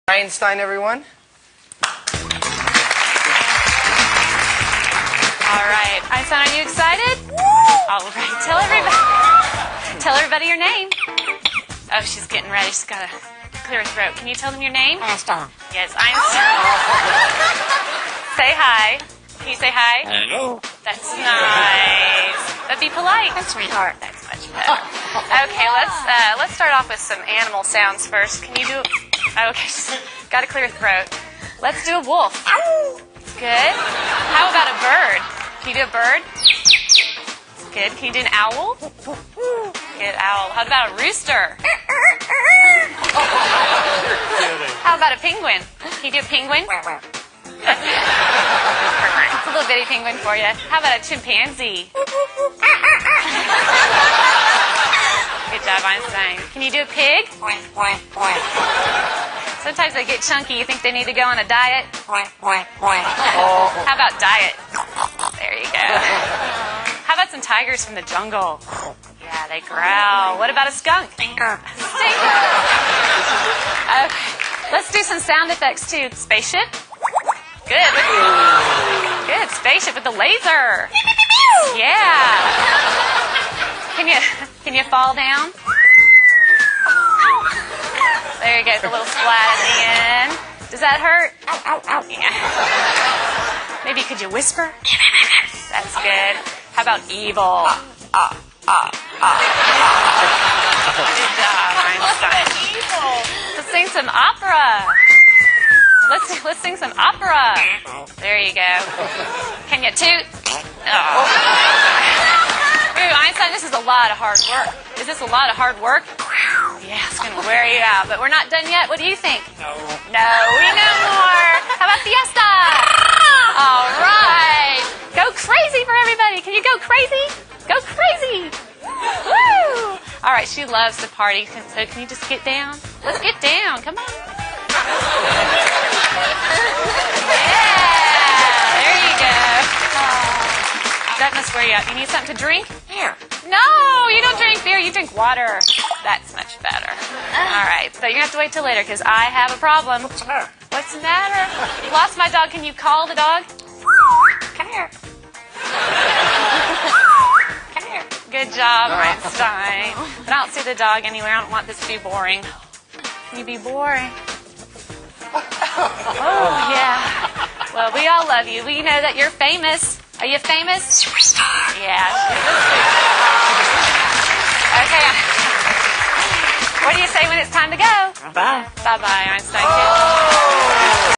Einstein, everyone. All right, Einstein, are you excited? All right, tell everybody your name. Oh, she's getting ready. She's got to clear her throat. Can you tell them your name? Einstein. Yes, Einstein. Say hi. Can you say hi? Hello. That's nice. But be polite. Hi, sweetheart. That's much better. Okay, let's start off with some animal sounds first. Can you do? Okay, she's got to clear her throat. Let's do a wolf. Good. How about a bird? Can you do a bird? Good. Can you do an owl? Good, owl. How about a rooster? How about a penguin? Can you do a penguin? It's a little bitty penguin for you. How about a chimpanzee? Good job, Einstein. Can you do a pig? Sometimes they get chunky. You think they need to go on a diet? How about diet? There you go. How about some tigers from the jungle? Yeah, they growl. What about a skunk? Stinker. Okay. Let's do some sound effects too. Spaceship? Good. Good. Spaceship with the laser. Yeah. Can you fall down? There you go. It's a little splat at the end. Does that hurt? Yeah. Maybe could you whisper? That's good. How about evil? Good job, Einstein. Let's sing some opera. Let's sing some opera. There you go. Can you toot? Oh. Ooh, Einstein, this is a lot of hard work. Is this a lot of hard work? Yeah, it's going to wear you out. But we're not done yet. What do you think? No, we know more. How about fiesta? All right. Go crazy for everybody. Can you go crazy? Go crazy. Woo! All right, she loves to party. So can you just get down? Let's get down. Come on. Yeah, there you go. That must wear you out. You need something to drink? Here. No, you don't drink beer. You drink water. That's much better. All right, so you're going to have to wait till later because I have a problem. What's the matter? What's the matter? Lost my dog. Can you call the dog? Come here. Come here. Good job, Einstein. But I don't see the dog anywhere. I don't want this to be boring. Can you be boring? Oh, yeah. Well, we all love you. We know that you're famous. Are you famous? Superstar. Yeah. Okay. What do you say when it's time to go? Bye. Bye-bye, Einstein.